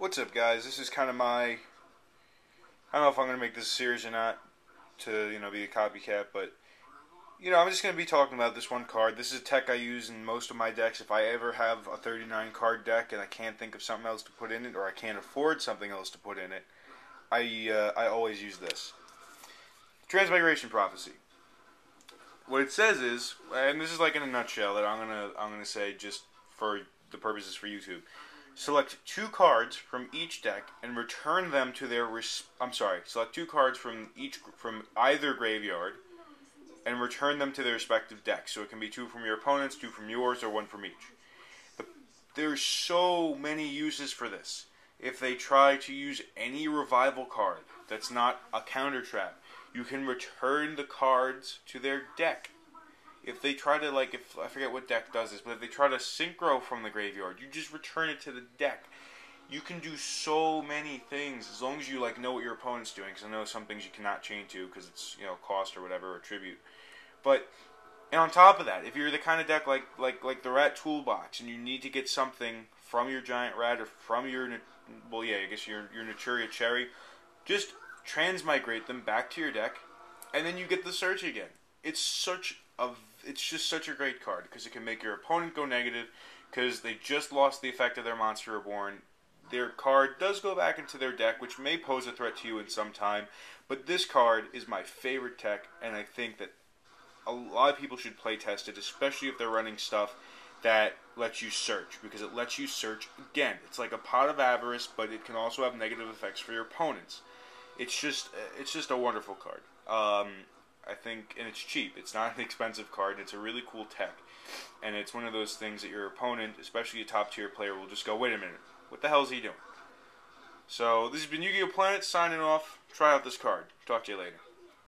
What's up, guys? This is kind of my... I don't know if I'm going to make this a series or not to, be a copycat, but, I'm just going to be talking about this one card. This is a tech I use in most of my decks. If I ever have a 39 card deck and I can't think of something else to put in it, or I can't afford something else to put in it, I always use this. Transmigration Prophecy. What it says is, and this is like in a nutshell that I'm gonna say just for the purposes for YouTube. Select 2 cards from each deck and return them to their select 2 cards from either graveyard and return them to their respective decks. So it can be 2 from your opponent's, 2 from yours, or 1 from each. There's so many uses for this. If they try to use any revival card that's not a counter trap, you can return the cards to their deck. If they try to, if I forget what deck does this, but if they try to synchro from the graveyard, you just return it to the deck. You can do so many things as long as you know what your opponent's doing. Because I know some things you cannot chain to because it's cost or whatever or tribute. And on top of that, if you're the kind of deck like the Rat Toolbox and you need to get something from your Giant Rat or from your your Naturia Cherry, just transmigrate them back to your deck, and then you get the search again. It's just such a great card because it can make your opponent go negative because they just lost the effect of their Monster Reborn. Their card does go back into their deck, which may pose a threat to you in some time, but this card is my favorite tech, and I think that a lot of people should play test it, especially if they're running stuff that lets you search, because it lets you search again. It's like a Pot of Avarice, but it can also have negative effects for your opponents. It's just a wonderful card. I think, and it's cheap. It's not an expensive card. It's a really cool tech, and it's one of those things that your opponent, especially a top tier player, will just go, "Wait a minute, what the hell is he doing?" So this has been Yu-Gi-Oh! Planet signing off. Try out this card. Talk to you later.